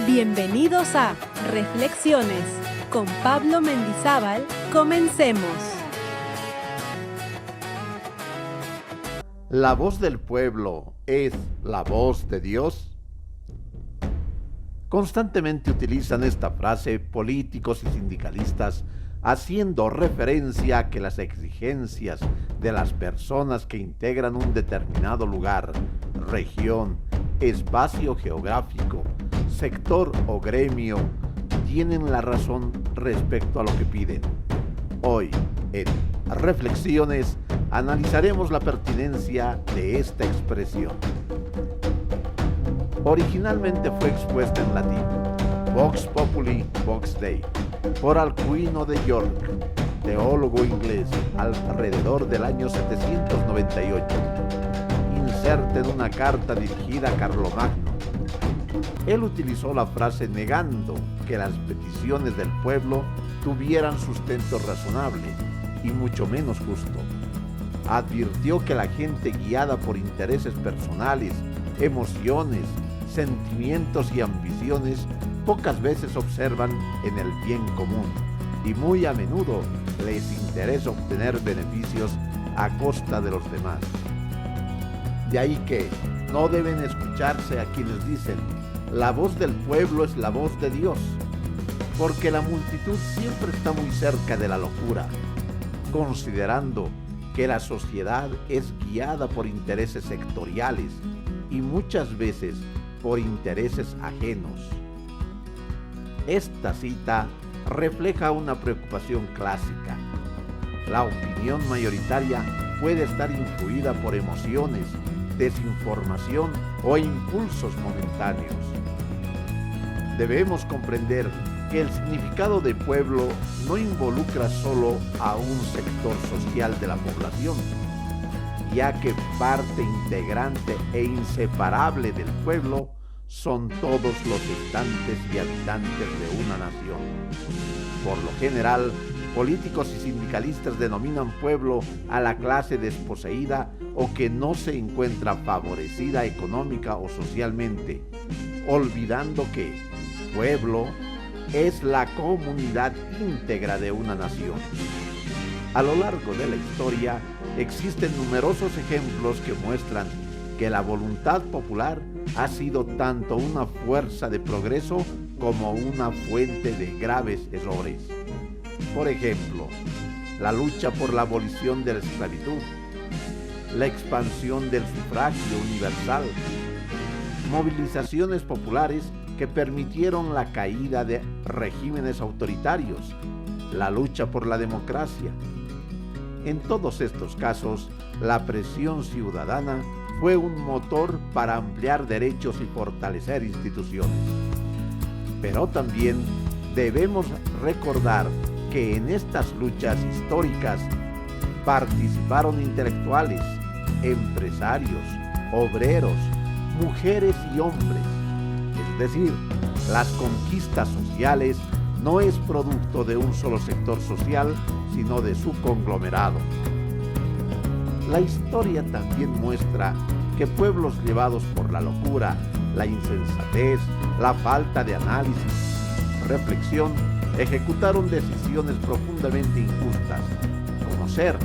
Bienvenidos a Reflexiones con Pablo Mendizábal. Comencemos. ¿La voz del pueblo es la voz de Dios? Constantemente utilizan esta frase políticos y sindicalistas, haciendo referencia a que las exigencias de las personas que integran un determinado lugar, región, espacio geográfico, sector o gremio tienen la razón respecto a lo que piden. Hoy, en Reflexiones, analizaremos la pertinencia de esta expresión. Originalmente fue expuesta en latín, Vox Populi, Vox Dei, por Alcuino de York, teólogo inglés, alrededor del año 798, inserta en una carta dirigida a Carlomagno. Él utilizó la frase negando que las peticiones del pueblo tuvieran sustento razonable y mucho menos justo. Advirtió que la gente guiada por intereses personales, emociones, sentimientos y ambiciones pocas veces observan en el bien común y muy a menudo les interesa obtener beneficios a costa de los demás. De ahí que no deben escucharse a quienes dicen: la voz del pueblo es la voz de Dios, porque la multitud siempre está muy cerca de la locura, considerando que la sociedad es guiada por intereses sectoriales y muchas veces por intereses ajenos. Esta cita refleja una preocupación clásica. La opinión mayoritaria puede estar influida por emociones, desinformación o impulsos momentáneos. Debemos comprender que el significado de pueblo no involucra solo a un sector social de la población, ya que parte integrante e inseparable del pueblo son todos los habitantes y habitantes de una nación. Por lo general, políticos y sindicalistas denominan pueblo a la clase desposeída o que no se encuentra favorecida económica o socialmente, olvidando que pueblo es la comunidad íntegra de una nación. A lo largo de la historia existen numerosos ejemplos que muestran que la voluntad popular ha sido tanto una fuerza de progreso como una fuente de graves errores. Por ejemplo, la lucha por la abolición de la esclavitud, la expansión del sufragio universal, movilizaciones populares que permitieron la caída de regímenes autoritarios, la lucha por la democracia. En todos estos casos, la presión ciudadana fue un motor para ampliar derechos y fortalecer instituciones. Pero también debemos recordar que en estas luchas históricas participaron intelectuales, empresarios, obreros, mujeres y hombres. Es decir, las conquistas sociales no es producto de un solo sector social, sino de su conglomerado. La historia también muestra que pueblos llevados por la locura, la insensatez, la falta de análisis, reflexión, ejecutaron decisiones profundamente injustas, como ser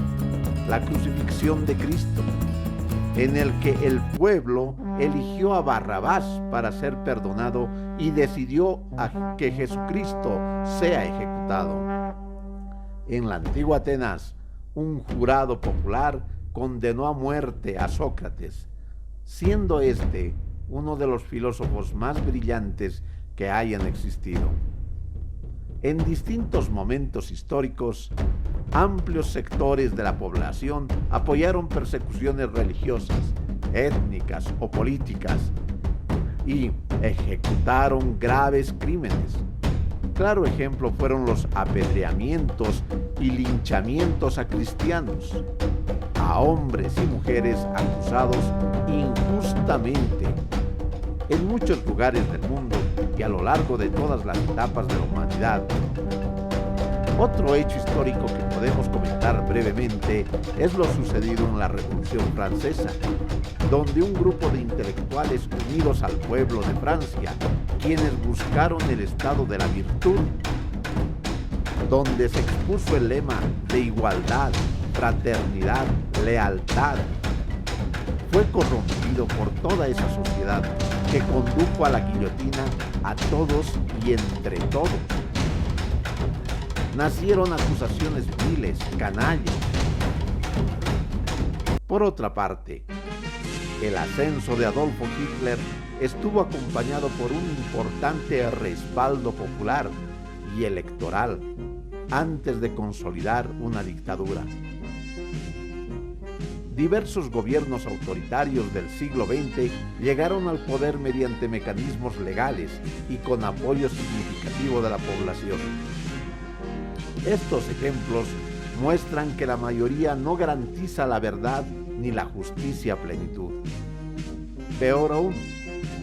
la crucifixión de Cristo, en el que el pueblo eligió a Barrabás para ser perdonado y decidió a que Jesucristo sea ejecutado. En la antigua Atenas, un jurado popular condenó a muerte a Sócrates, siendo este uno de los filósofos más brillantes que hayan existido. En distintos momentos históricos, amplios sectores de la población apoyaron persecuciones religiosas, étnicas o políticas y ejecutaron graves crímenes. Claro ejemplo fueron los apedreamientos y linchamientos a cristianos, a hombres y mujeres acusados injustamente. En muchos lugares del mundo y a lo largo de todas las etapas de la humanidad, Otro hecho histórico que podemos comentar brevemente es lo sucedido en la Revolución Francesa, donde un grupo de intelectuales unidos al pueblo de Francia, quienes buscaron el estado de la virtud, donde se expuso el lema de igualdad, fraternidad, lealtad, fue corrompido por toda esa sociedad que condujo a la guillotina a todos y entre todos. Nacieron acusaciones viles, canallas. Por otra parte, el ascenso de Adolfo Hitler estuvo acompañado por un importante respaldo popular y electoral antes de consolidar una dictadura. Diversos gobiernos autoritarios del siglo XX llegaron al poder mediante mecanismos legales y con apoyo significativo de la población. Estos ejemplos muestran que la mayoría no garantiza la verdad ni la justicia a plenitud. Peor aún,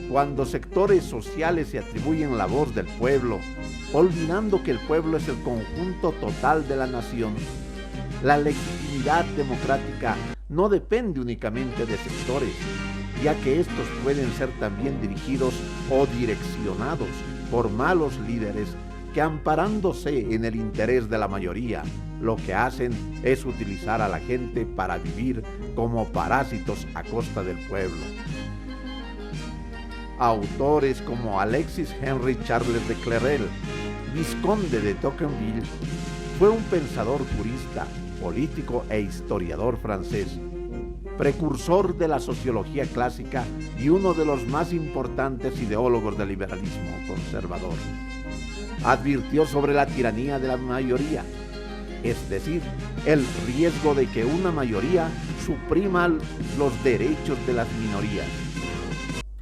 cuando sectores sociales se atribuyen la voz del pueblo, olvidando que el pueblo es el conjunto total de la nación, la legitimidad democrática no depende únicamente de sectores, ya que estos pueden ser también dirigidos o direccionados por malos líderes que, amparándose en el interés de la mayoría, lo que hacen es utilizar a la gente para vivir como parásitos a costa del pueblo. Autores como Alexis Henry Charles de Clérel, vizconde de Tocqueville, fue un pensador jurista, político e historiador francés, precursor de la sociología clásica y uno de los más importantes ideólogos del liberalismo conservador. Advirtió sobre la tiranía de la mayoría, es decir, el riesgo de que una mayoría suprima los derechos de las minorías.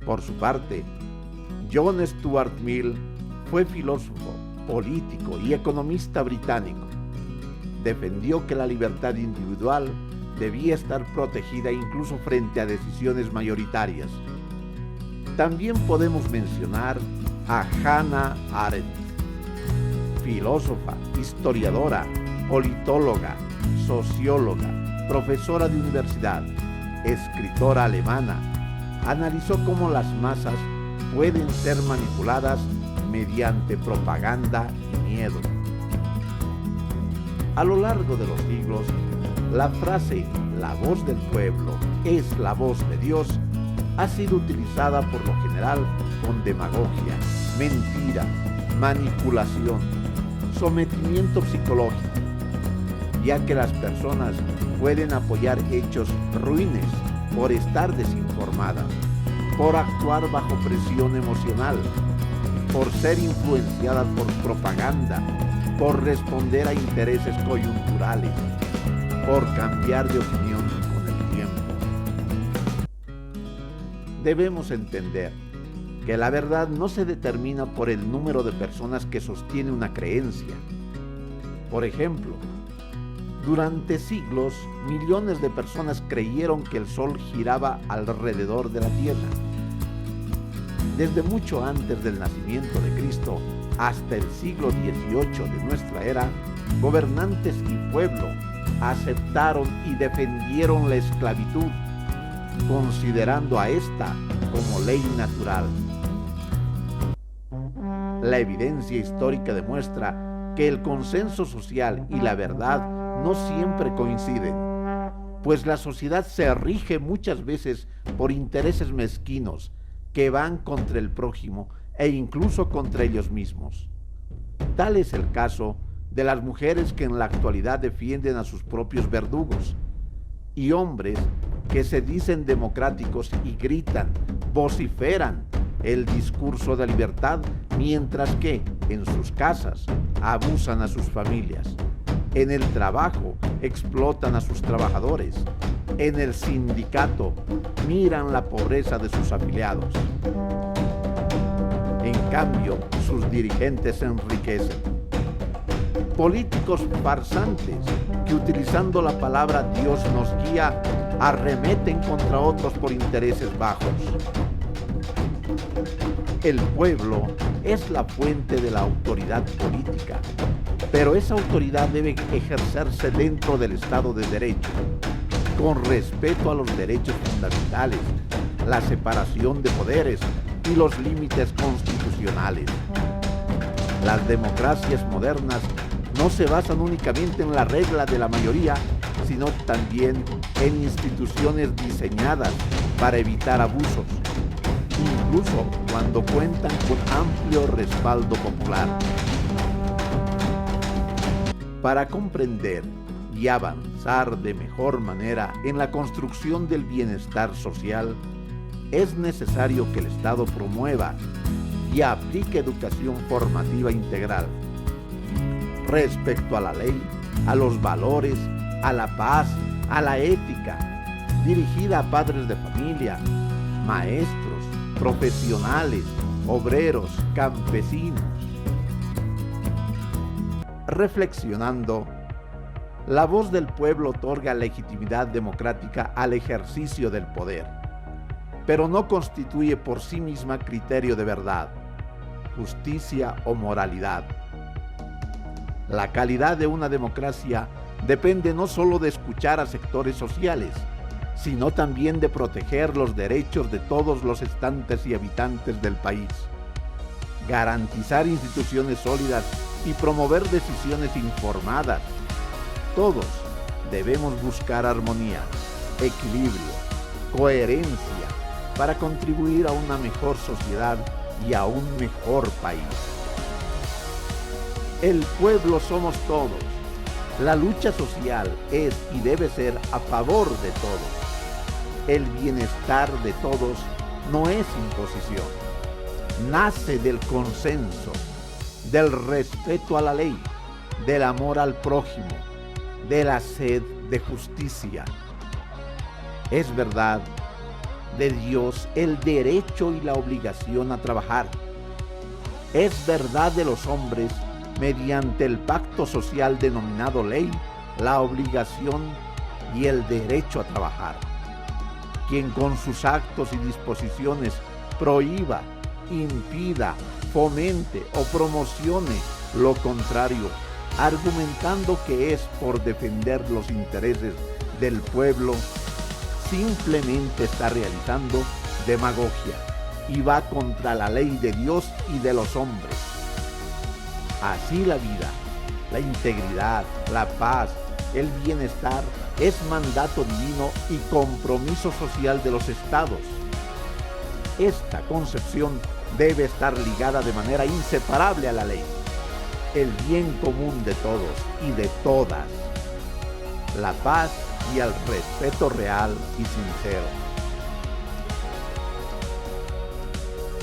Por su parte, John Stuart Mill fue filósofo, político y economista británico. Defendió que la libertad individual debía estar protegida incluso frente a decisiones mayoritarias. También podemos mencionar a Hannah Arendt, filósofa, historiadora, politóloga, socióloga, profesora de universidad, escritora alemana. Analizó cómo las masas pueden ser manipuladas mediante propaganda y miedo. A lo largo de los siglos, la frase "la voz del pueblo es la voz de Dios" ha sido utilizada por lo general con demagogia, mentira, manipulación, sometimiento psicológico, ya que las personas pueden apoyar hechos ruines por estar desinformadas, por actuar bajo presión emocional, por ser influenciadas por propaganda, por responder a intereses coyunturales, por cambiar de opinión con el tiempo. Debemos entender que la verdad no se determina por el número de personas que sostiene una creencia. Por ejemplo, durante siglos, millones de personas creyeron que el sol giraba alrededor de la Tierra. Desde mucho antes del nacimiento de Cristo hasta el siglo XVIII de nuestra era, gobernantes y pueblo aceptaron y defendieron la esclavitud, considerando a esta como ley natural. La evidencia histórica demuestra que el consenso social y la verdad no siempre coinciden, pues la sociedad se rige muchas veces por intereses mezquinos que van contra el prójimo e incluso contra ellos mismos. Tal es el caso de las mujeres que en la actualidad defienden a sus propios verdugos, y hombres que se dicen democráticos y gritan, vociferan el discurso de libertad, mientras que en sus casas abusan a sus familias, en el trabajo explotan a sus trabajadores, en el sindicato miran la pobreza de sus afiliados. En cambio, sus dirigentes se enriquecen. Políticos farsantes que, utilizando la palabra Dios nos guía, arremeten contra otros por intereses bajos. El pueblo es la fuente de la autoridad política, pero esa autoridad debe ejercerse dentro del Estado de Derecho, con respeto a los derechos fundamentales, la separación de poderes y los límites constitucionales. Las democracias modernas no se basan únicamente en la regla de la mayoría, sino también en instituciones diseñadas para evitar abusos, incluso cuando cuentan con amplio respaldo popular. Para comprender y avanzar de mejor manera en la construcción del bienestar social, es necesario que el Estado promueva y aplique educación formativa integral respecto a la ley, a los valores, a la paz, a la ética, dirigida a padres de familia, maestros, profesionales, obreros, campesinos. Reflexionando, la voz del pueblo otorga legitimidad democrática al ejercicio del poder, pero no constituye por sí misma criterio de verdad, justicia o moralidad. La calidad de una democracia depende no solo de escuchar a sectores sociales, sino también de proteger los derechos de todos los estantes y habitantes del país, garantizar instituciones sólidas y promover decisiones informadas. Todos debemos buscar armonía, equilibrio, coherencia para contribuir a una mejor sociedad y a un mejor país. El pueblo somos todos. La lucha social es y debe ser a favor de todos. El bienestar de todos no es imposición. Nace del consenso, del respeto a la ley, del amor al prójimo, de la sed de justicia. Es verdad de Dios el derecho y la obligación a trabajar. Es verdad de los hombres, mediante el pacto social denominado ley, la obligación y el derecho a trabajar. Quien con sus actos y disposiciones prohíba, impida, fomente o promocione lo contrario, argumentando que es por defender los intereses del pueblo, simplemente está realizando demagogia y va contra la ley de Dios y de los hombres. Así la vida, la integridad, la paz, el bienestar es mandato divino y compromiso social de los estados. Esta concepción debe estar ligada de manera inseparable a la ley, el bien común de todos y de todas, la paz y el respeto real y sincero.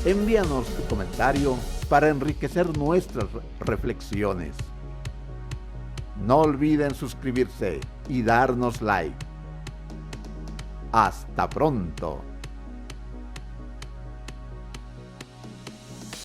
Envíanos tu comentario para enriquecer nuestras reflexiones. No olviden suscribirse y darnos like. Hasta pronto.